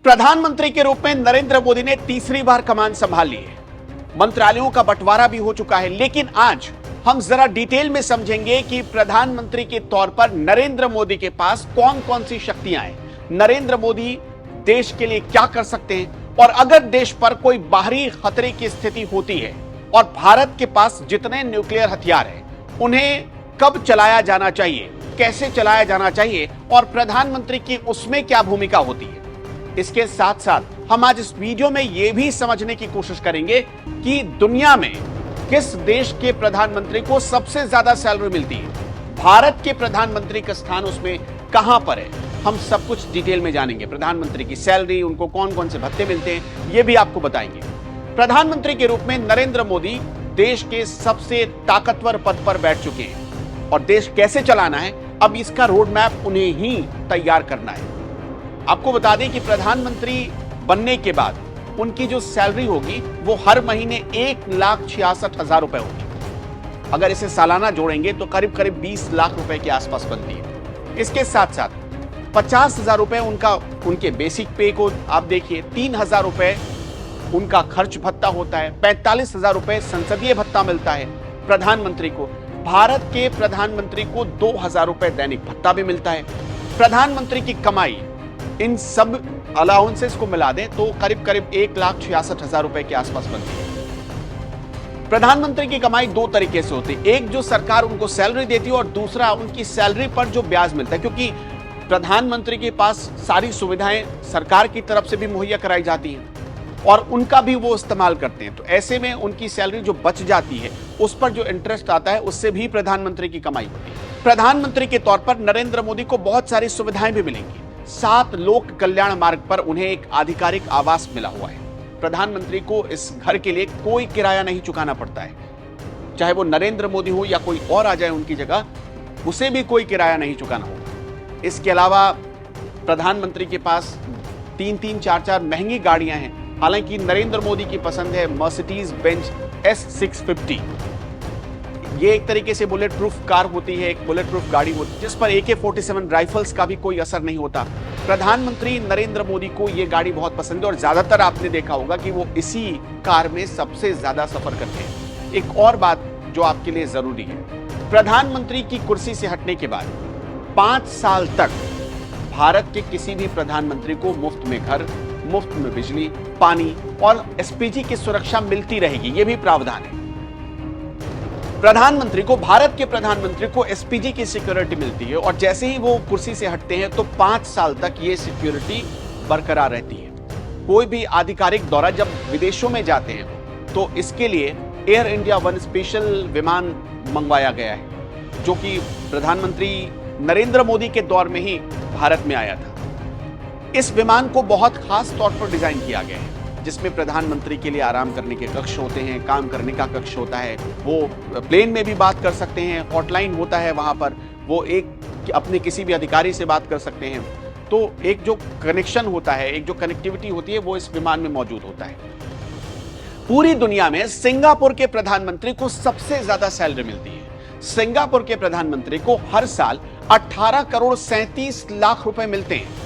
प्रधानमंत्री के रूप में नरेंद्र मोदी ने तीसरी बार कमान संभाल ली है। मंत्रालयों का बंटवारा भी हो चुका है, लेकिन आज हम जरा डिटेल में समझेंगे कि प्रधानमंत्री के तौर पर नरेंद्र मोदी के पास कौन कौन सी शक्तियां हैं, नरेंद्र मोदी देश के लिए क्या कर सकते हैं, और अगर देश पर कोई बाहरी खतरे की स्थिति होती है और भारत के पास जितने न्यूक्लियर हथियार हैं उन्हें कब चलाया जाना चाहिए, कैसे चलाया जाना चाहिए और प्रधानमंत्री की उसमें क्या भूमिका होती है। इसके साथ साथ हम आज इस वीडियो में यह भी समझने की कोशिश करेंगे कि दुनिया में किस देश के प्रधानमंत्री को सबसे ज्यादा सैलरी मिलती है, भारत के प्रधानमंत्री का स्थान उसमें कहां पर है। हम सब कुछ डिटेल में जानेंगे। प्रधानमंत्री की सैलरी, उनको कौन कौन से भत्ते मिलते हैं, यह भी आपको बताएंगे। प्रधानमंत्री के रूप में नरेंद्र मोदी देश के सबसे ताकतवर पद पर बैठ चुके हैं और देश कैसे चलाना है, अब इसका रोड मैप उन्हें ही तैयार करना है। आपको बता दें कि प्रधानमंत्री बनने के बाद उनकी जो सैलरी होगी वो हर महीने 1,66,000 रुपए होगी। अगर इसे सालाना जोड़ेंगे तो करीब करीब 20 लाख रुपए के आसपास बनती है। इसके साथ साथ 50,000 रुपए उनके बेसिक पे को आप देखिए, 3,000 रुपए उनका खर्च भत्ता होता है, 45,000 रुपए संसदीय भत्ता मिलता है प्रधानमंत्री को। भारत के प्रधानमंत्री को 2,000 रुपए दैनिक भत्ता भी मिलता है। प्रधानमंत्री की कमाई इन सब अलाउंसेस को मिला दें तो करीब करीब 1,66,000 रुपए के आसपास बनती है। प्रधानमंत्री की कमाई दो तरीके से होती है, एक जो सरकार उनको सैलरी देती है और दूसरा उनकी सैलरी पर जो ब्याज मिलता है, क्योंकि प्रधानमंत्री के पास सारी सुविधाएं सरकार की तरफ से भी मुहैया कराई जाती हैं और उनका भी वो इस्तेमाल करते हैं। तो ऐसे में उनकी सैलरी जो बच जाती है उस पर जो इंटरेस्ट आता है उससे भी प्रधानमंत्री की कमाई होती है। प्रधानमंत्री के तौर पर नरेंद्र मोदी को बहुत सारी सुविधाएं भी मिलेंगी। 7 लोक कल्याण मार्ग पर उन्हें एक आधिकारिक आवास मिला हुआ है। प्रधानमंत्री को इस घर के लिए कोई किराया नहीं चुकाना पड़ता है, चाहे वो नरेंद्र मोदी हो या कोई और आ जाए उनकी जगह, उसे भी कोई किराया नहीं चुकाना होगा। इसके अलावा प्रधानमंत्री के पास 3-3, 4-4 महंगी गाड़ियां हैं। हालांकि नरेंद्र मोदी की पसंद है मर्सिडीज बेंज S650। ये एक तरीके से बुलेट प्रूफ कार होती है, एक बुलेट प्रूफ गाड़ी होती है जिस पर AK-47 राइफल्स का भी कोई असर नहीं होता। प्रधानमंत्री नरेंद्र मोदी को ये गाड़ी बहुत पसंद है और ज्यादातर आपने देखा होगा कि वो इसी कार में सबसे ज्यादा सफर करते हैं। एक और बात जो आपके लिए जरूरी है, प्रधानमंत्री की कुर्सी से हटने के बाद 5 साल तक भारत के किसी भी प्रधानमंत्री को मुफ्त में घर, मुफ्त में बिजली, पानी और SPG की सुरक्षा मिलती रहेगी। यह भी प्रावधान है। प्रधानमंत्री को, भारत के प्रधानमंत्री को SPG की सिक्योरिटी मिलती है और जैसे ही वो कुर्सी से हटते हैं तो 5 साल तक ये सिक्योरिटी बरकरार रहती है। कोई भी आधिकारिक दौरा जब विदेशों में जाते हैं तो इसके लिए एयर इंडिया 1 स्पेशल विमान मंगवाया गया है, जो कि प्रधानमंत्री नरेंद्र मोदी के दौर में ही भारत में आया था। इस विमान को बहुत खास तौर पर डिजाइन किया गया है, जिसमें प्रधानमंत्री के लिए आराम करने के कक्ष होते हैं, काम करने का कक्ष होता है, वो प्लेन में भी बात कर सकते हैं, हॉटलाइन होता है वहां पर, वो एक अपने किसी भी अधिकारी से बात कर सकते हैं। तो एक जो कनेक्शन होता है, एक जो कनेक्टिविटी होती है, वो इस विमान में मौजूद होता है। पूरी दुनिया में सिंगापुर के प्रधानमंत्री को सबसे ज्यादा सैलरी मिलती है। सिंगापुर के प्रधानमंत्री को हर साल 18 करोड़ 37 लाख रुपए मिलते हैं।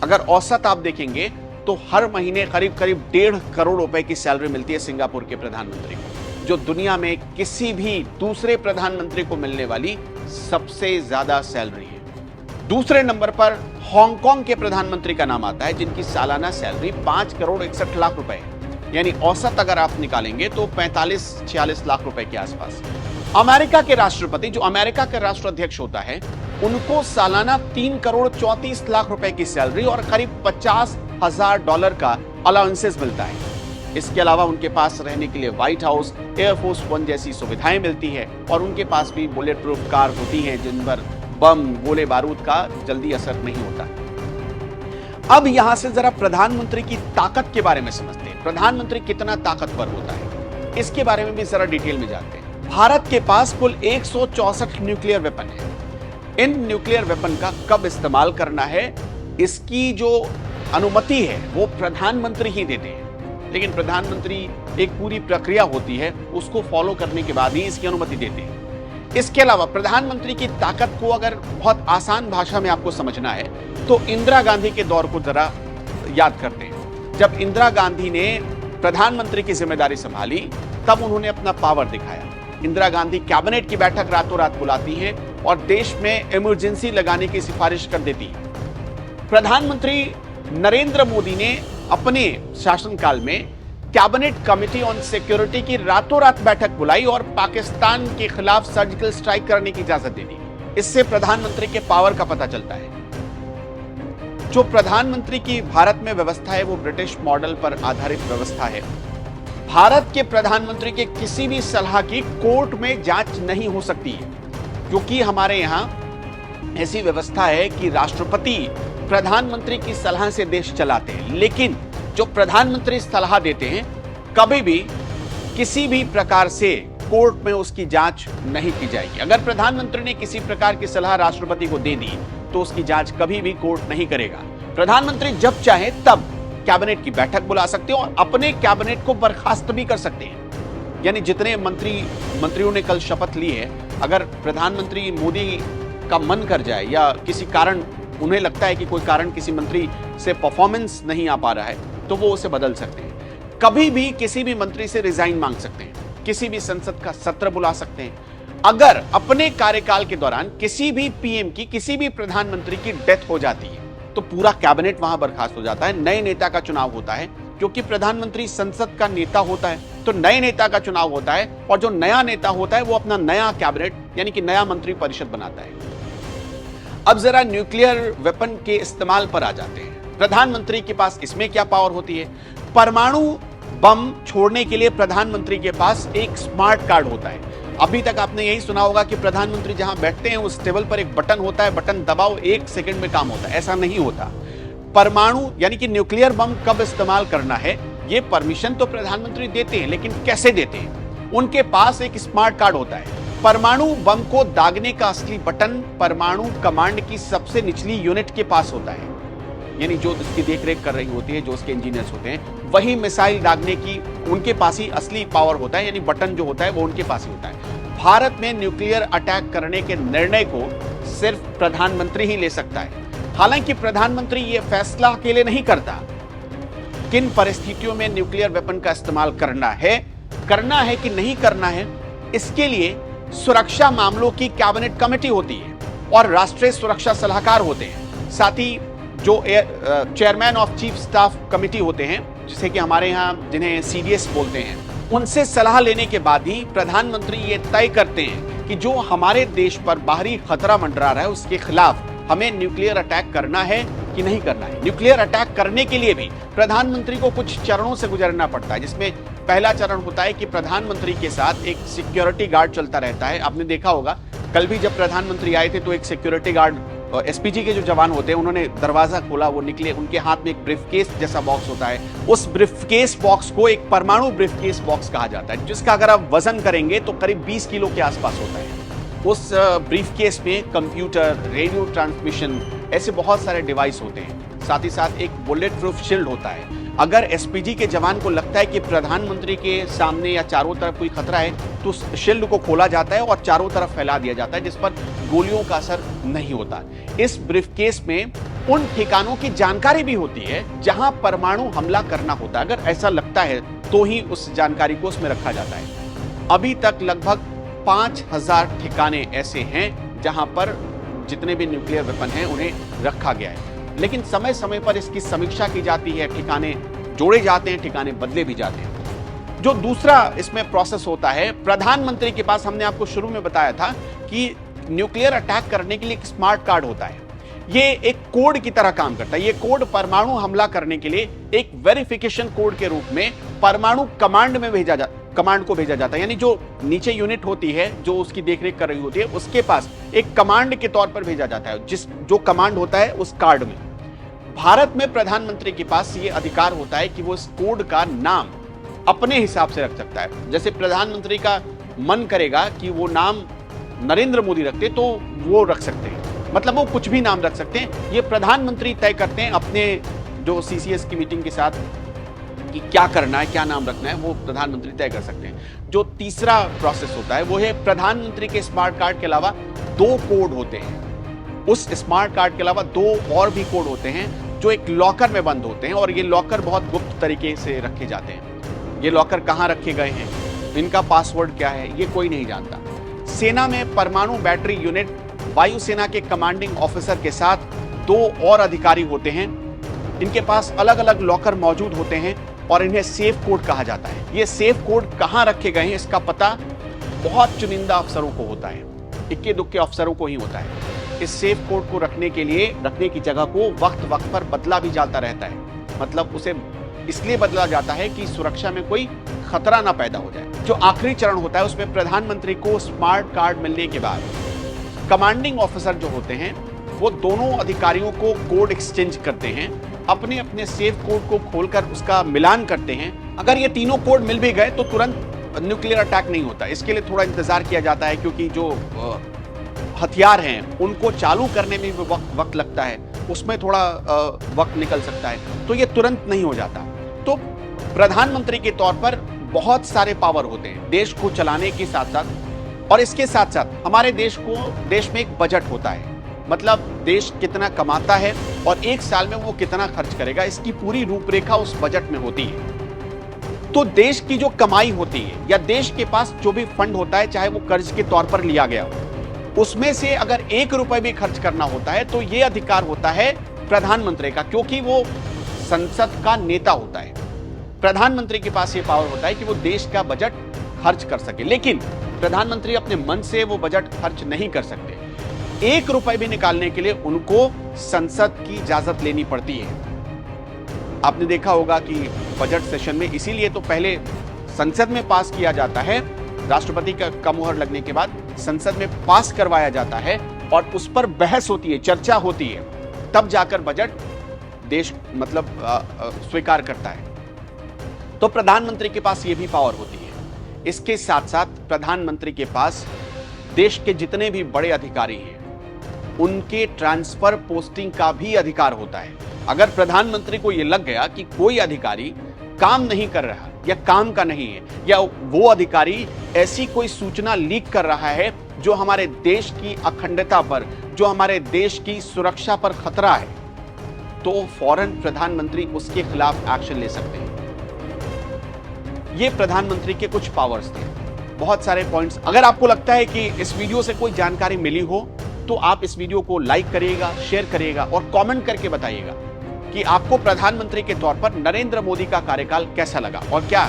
अगर औसत आप देखेंगे तो हर महीने करीब करीब 1.5 करोड़ रुपए की सैलरी मिलती है सिंगापुर के प्रधानमंत्री को, जो दुनिया में किसी भी दूसरे प्रधानमंत्री को मिलने वाली सबसे ज्यादा सैलरी है। दूसरे नंबर पर हांगकांग के प्रधानमंत्री का नाम आता है, जिनकी सालाना सैलरी 5 करोड़ 61 लाख रुपए है। यानी औसत अगर आप निकालेंगे तो 45-46 लाख रुपए के आसपास। अमेरिका के राष्ट्रपति, जो अमेरिका का राष्ट्राध्यक्ष होता है, उनको सालाना 3 करोड़ 34 लाख रुपए की सैलरी और करीब $50,000 का अलाउंसेस मिलता है। इसके अलावा उनके पास रहने के लिए व्हाइट हाउस, एयरफोर्स 1 जैसी सुविधाएं मिलती है और उनके पास भी बुलेट प्रूफ कार होती हैं जिन पर बम, गोले बारूद का जल्दी असर नहीं होता। अब यहां से जरा प्रधानमंत्री की ताकत के बारे में समझते हैं। प्रधानमंत्री कितना ताकतवर होता है, इसके बारे में भी जरा डिटेल में जानते हैं। भारत के पास कुल 164 न्यूक्लियर वेपन है। इन न्यूक्लियर वेपन का कब इस्तेमाल करना है, इसकी जो अनुमति है वो प्रधानमंत्री ही देते हैं, लेकिन प्रधानमंत्री एक पूरी प्रक्रिया होती है, उसको फॉलो करने के बाद ही इसकी अनुमति देते हैं। इसके अलावा प्रधानमंत्री की ताकत को अगर बहुत आसान भाषा में आपको समझना है तो इंदिरा गांधी के दौर को जरा याद करते हैं। जब इंदिरा गांधी ने प्रधानमंत्री की जिम्मेदारी संभाली तब उन्होंने अपना पावर दिखाया। इंदिरा गांधी कैबिनेट की बैठक रातों रात बुलाती हैं और देश में इमरजेंसी लगाने की सिफारिश कर देती है। प्रधानमंत्री नरेंद्र मोदी ने अपने शासनकाल में कैबिनेट कमेटी ऑन सिक्योरिटी की रातों रात बैठक बुलाई और पाकिस्तान के खिलाफ सर्जिकल स्ट्राइक करने की इजाजत दे दी। इससे प्रधानमंत्री के पावर का पता चलता है। जो प्रधानमंत्री की भारत में व्यवस्था है वो ब्रिटिश मॉडल पर आधारित व्यवस्था है। भारत के प्रधानमंत्री के किसी भी सलाह की कोर्ट में जांच नहीं हो सकती है, क्योंकि हमारे यहां ऐसी व्यवस्था है कि राष्ट्रपति प्रधानमंत्री की सलाह से देश चलाते हैं, लेकिन जो प्रधानमंत्री सलाह देते हैं कभी भी किसी भी प्रकार से कोर्ट में उसकी जांच नहीं की जाएगी। अगर प्रधानमंत्री ने किसी प्रकार की सलाह राष्ट्रपति को दे दी तो उसकी जांच कभी भी कोर्ट नहीं करेगा। प्रधानमंत्री जब चाहे तब कैबिनेट की बैठक बुला सकते हैं और अपने कैबिनेट को बर्खास्त भी कर सकते हैं। यानी जितने मंत्रियों ने कल शपथ ली है, अगर प्रधानमंत्री मोदी का मन कर जाए या किसी कारण उन्हें लगता है कि कोई कारण किसी मंत्री से परफॉर्मेंस नहीं आ पा रहा है तो वो उसे बदल सकते हैं। कभी भी किसी भी मंत्री से रिजाइन मांग सकते हैं, किसी भी संसद का सत्र बुला सकते हैं। अगर अपने कार्यकाल के दौरान किसी भी पीएम की, किसी भी प्रधानमंत्री की डेथ हो जाती है तो पूरा कैबिनेट वहां बर्खास्त हो जाता है। नए नेता का चुनाव होता है, क्योंकि प्रधानमंत्री संसद का नेता होता है तो नए नेता का चुनाव होता है और जो नया नेता होता है वो अपना नया कैबिनेट यानी कि नया मंत्री परिषद बनाता है। अब जरा न्यूक्लियर वेपन के इस्तेमाल पर आ जाते हैं। प्रधानमंत्री के पास इसमें क्या पावर होती है? परमाणु बम छोड़ने के लिए प्रधानमंत्री के पास एक स्मार्ट कार्ड होता है। अभी तक आपने यही सुना होगा कि प्रधानमंत्री जहां बैठते हैं उस टेबल पर एक बटन होता है, बटन दबाओ 1 सेकंड में काम होता है। ऐसा नहीं होता। परमाणु यानी कि न्यूक्लियर बम कब इस्तेमाल करना है ये परमिशन तो प्रधानमंत्री देते हैं, लेकिन कैसे देते हैं? उनके पास एक स्मार्ट कार्ड होता है। परमाणु बम को दागने का असली बटन परमाणु कमांड की सबसे निचली यूनिट के पास होता है, यानी जो इसकी देखरेख कर रही होती है, जो उसके इंजीनियर्स होते हैं, वही मिसाइल दागने की उनके पास ही असली पावर होता है, यानी बटन जो होता है वो उनके पास ही होता है। भारत में न्यूक्लियर अटैक करने के निर्णय को सिर्फ प्रधानमंत्री ही ले सकता है। हालांकि प्रधानमंत्री ये फैसला अकेले नहीं करता। किन परिस्थितियों में न्यूक्लियर वेपन का इस्तेमाल करना है कि नहीं करना है, इसके लिए सुरक्षा मामलों की कैबिनेट कमेटी होती है और राष्ट्रीय सुरक्षा सलाहकार होते हैं। साथ ही जो chairman of chief staff committee होते हैं, जिसे कि हमारे यहाँ जिन्हें सीडीएस बोलते हैं, उनसे सलाह लेने के बाद ही प्रधानमंत्री ये तय करते हैं कि जो हमारे देश पर बाहरी खतरा मंडरा रहा है उसके खिलाफ हमें न्यूक्लियर अटैक करना है कि नहीं करना है। न्यूक्लियर अटैक करने के लिए भी प्रधानमंत्री को कुछ चरणों से गुजरना पड़ता है, जिसमें पहला चरण होता है कि प्रधानमंत्री के साथ एक सिक्योरिटी गार्ड चलता रहता है। आपने देखा होगा कल भी जब प्रधानमंत्री आए थे तो एक सिक्योरिटी गार्ड, एसपीजी के जो जवान होते हैं, उन्होंने दरवाजा खोला, वो निकले, उनके हाथ में एक ब्रीफकेस जैसा बॉक्स होता है। उस ब्रीफकेस बॉक्स को एक परमाणु ब्रीफकेस बॉक्स कहा जाता है, जिसका अगर आप वजन करेंगे तो करीब 20 किलो के आसपास होता है। उस ब्रीफकेस में कंप्यूटर, रेडियो ट्रांसमिशन, ऐसे बहुत सारे डिवाइस होते हैं। साथ ही साथ एक बुलेट प्रूफ शील्ड होता है। अगर एसपीजी के जवान को लगता है कि प्रधानमंत्री के सामने या चारों तरफ कोई खतरा है तो उस शील्ड को खोला जाता है और चारों तरफ फैला दिया जाता है, जिस पर गोलियों का असर नहीं होता। इस ब्रीफकेस में उन ठिकानों की जानकारी भी होती है जहां परमाणु हमला करना होता है। अगर ऐसा लगता है तो ही उस जानकारी को उसमें रखा जाता है। अभी तक लगभग 5000 ठिकाने ऐसे हैं जहां पर जितने भी न्यूक्लियर वेपन हैं उन्हें रखा गया है, लेकिन समय समय पर इसकी समीक्षा की जाती है, ठिकाने जोड़े जाते हैं, ठिकाने बदले भी जाते हैं। जो दूसरा इसमें प्रोसेस होता है, प्रधानमंत्री के पास, हमने आपको शुरू में बताया था कि न्यूक्लियर अटैक करने के लिए एक स्मार्ट कार्ड होता है। ये एक कोड की तरह काम करता है। ये कोड परमाणु हमला करने के लिए एक वेरिफिकेशन कोड के रूप में परमाणु कमांड को भेजा जाता है, यानी जो नीचे यूनिट होती है जो उसकी देखरेख कर रही होती है उसके पास एक कमांड के तौर पर भेजा जाता है, जो कमांड होता है उस कार्ड में। भारत में प्रधानमंत्री के पास ये अधिकार होता है कि वो इस कोड का नाम अपने हिसाब से रख सकता है। जैसे प्रधानमंत्री का मन करेगा कि वो नाम नरेंद्र मोदी रखते तो वो रख सकते हैं, मतलब वो कुछ भी नाम रख सकते हैं। ये प्रधानमंत्री तय करते हैं अपने जो सीसीएस की मीटिंग के साथ कि क्या करना है, क्या नाम रखना है, वो प्रधानमंत्री तय कर सकते हैं। जो तीसरा प्रोसेस होता है वो है प्रधानमंत्री के स्मार्ट कार्ड के अलावा 2 कोड होते हैं। उस स्मार्ट कार्ड के अलावा 2 और भी कोड होते हैं जो एक लॉकर में बंद होते हैं, और ये लॉकर बहुत गुप्त तरीके से रखे जाते हैं। ये लॉकर कहाँ रखे गए हैं, इनका पासवर्ड क्या है, ये कोई नहीं जानता। सेना में परमाणु बैटरी यूनिट वायुसेना के कमांडिंग ऑफिसर के साथ 2 और अधिकारी होते हैं। इनके पास अलग अलग लॉकर मौजूद होते हैं और इन्हें सेफ कोड कहा जाता है। ये सेफ कोड कहाँ रखे गए हैं इसका पता बहुत चुनिंदा अफसरों को होता है, इक्के दुक्के अफसरों को ही होता है। इस सेफ कोड को रखने की जगह को वक्त वक्त पर बदला भी जाता रहता है। मतलब उसे इसलिए बदला जाता है कि सुरक्षा में कोई खतरा ना पैदा हो जाए। जो आखिरी चरण होता है उसमें प्रधानमंत्री को स्मार्ट कार्ड मिलने के बाद कमांडिंग ऑफिसर जो होते हैं वो दोनों अधिकारियों को कोड एक्सचेंज करते हैं, अपने अपने सेफ कोड को खोलकर उसका मिलान करते हैं। अगर ये तीनों कोड मिल भी गए तो तुरंत न्यूक्लियर अटैक नहीं होता। इसके लिए थोड़ा इंतजार किया जाता है, क्योंकि जो हथियार हैं उनको चालू करने में भी वक्त लगता है, उसमें थोड़ा वक्त निकल सकता है, तो ये तुरंत नहीं हो जाता। तो प्रधानमंत्री के तौर पर बहुत सारे पावर होते हैं देश को चलाने के साथ साथ, और इसके साथ साथ हमारे देश में एक बजट होता है। मतलब देश कितना कमाता है और एक साल में वो कितना खर्च करेगा, इसकी पूरी रूपरेखा उस बजट में होती है। तो देश की जो कमाई होती है या देश के पास जो भी फंड होता है, चाहे वो कर्ज के तौर पर लिया गया हो, उसमें से अगर 1 रुपए भी खर्च करना होता है तो ये अधिकार होता है प्रधानमंत्री का, क्योंकि वो संसद का नेता होता है। प्रधानमंत्री के पास ये पावर होता है कि वो देश का बजट खर्च कर सके, लेकिन प्रधानमंत्री अपने मन से वो बजट खर्च नहीं कर सकते। 1 रुपए भी निकालने के लिए उनको संसद की इजाजत लेनी पड़ती है। आपने देखा होगा कि बजट सेशन में इसीलिए तो पहले संसद में पास किया जाता है, राष्ट्रपति का मुहर लगने के बाद संसद में पास करवाया जाता है और उस पर बहस होती है, चर्चा होती है, तब जाकर बजट देश मतलब स्वीकार करता है। तो प्रधानमंत्री के पास ये भी पावर होती है। इसके साथ साथ प्रधानमंत्री के पास देश के जितने भी बड़े अधिकारी हैं उनके ट्रांसफर पोस्टिंग का भी अधिकार होता है। अगर प्रधानमंत्री को यह लग गया कि कोई अधिकारी काम नहीं कर रहा या काम का नहीं है, या वो अधिकारी ऐसी कोई सूचना लीक कर रहा है जो हमारे देश की अखंडता पर, जो हमारे देश की सुरक्षा पर खतरा है, तो फौरन प्रधानमंत्री उसके खिलाफ एक्शन ले सकते हैं। ये प्रधानमंत्री के कुछ पावर्स थे, बहुत सारे पॉइंट्स। अगर आपको लगता है कि इस वीडियो से कोई जानकारी मिली हो तो आप इस वीडियो को लाइक करिएगा, शेयर करिएगा और कमेंट करके बताइएगा कि आपको प्रधानमंत्री के तौर पर नरेंद्र मोदी का कार्यकाल कैसा लगा, और क्या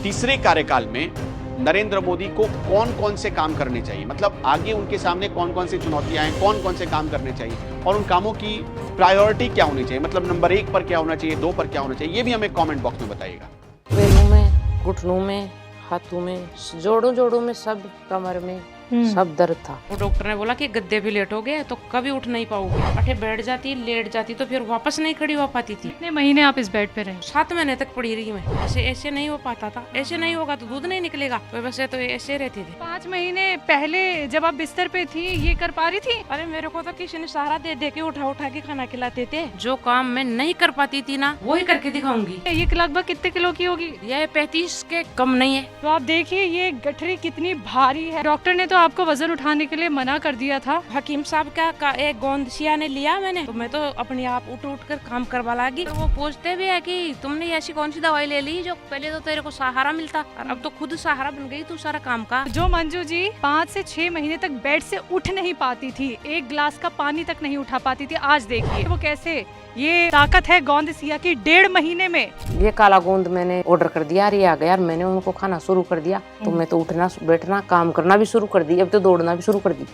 तीसरे कार्यकाल में नरेंद्र मोदी को कौन कौन से काम करने चाहिए, मतलब आगे उनके सामने कौन कौन सी चुनौतियां हैं, कौन कौन से काम करने चाहिए और उन कामों की प्रायोरिटी क्या होनी चाहिए, मतलब नंबर 1 पर क्या होना चाहिए, 2 पर क्या होना चाहिए, ये भी हमें कमेंट बॉक्स में बताइएगा। पैरों में, घुटनों में, हाथों में, जोड़ों में, सब कमर में सब दर्द था। वो डॉक्टर ने बोला कि गद्दे भी लेट हो गए तो कभी उठ नहीं पाओगे। अठे बैठ जाती, लेट जाती तो फिर वापस नहीं खड़ी हो पाती थी। कितने महीने आप इस बेड पे रहे? 7 महीने तक पड़ी रही मैं। ऐसे नहीं हो पाता था, ऐसे नहीं होगा तो दूध नहीं निकलेगा, वैसे तो ऐसे रहती थी। 5 महीने पहले जब आप बिस्तर पे थी ये कर पा रही थी? अरे मेरे को तो किसी ने सहारा दे दे के उठा के खाना खिलाते थे। जो काम मैं नहीं कर पाती थी ना, वही करके दिखाऊंगी। ये लगभग कितने किलो की होगी? ये 35 के कम नहीं है। तो आप देखिए ये गठरी कितनी भारी है। डॉक्टर ने तो आपको वजन उठाने के लिए मना कर दिया था। हकीम साहब का एक गोंदसिया ने लिया मैंने, तो मैं तो अपने आप उठ कर काम करवा लगी। तो वो पूछते भी है कि तुमने ऐसी कौन सी दवाई ले ली जो पहले तो तेरे को सहारा मिलता और अब तो खुद सहारा बन गई तू सारा काम का। जो मंजू जी 5 से 6 महीने तक बेड से उठ नहीं पाती थी, 1 गिलास का पानी तक नहीं उठा पाती थी, आज देखिए वो कैसे। ये ताकत है गोंदसिया की 1.5 महीने में। ये काला गोंद मैंने ऑर्डर कर दिया, ये आ गया, मैंने उनको खाना शुरू कर दिया, तो मैं तो उठना बैठना काम करना भी शुरू कर दी, अब तो दौड़ना भी शुरू कर दी।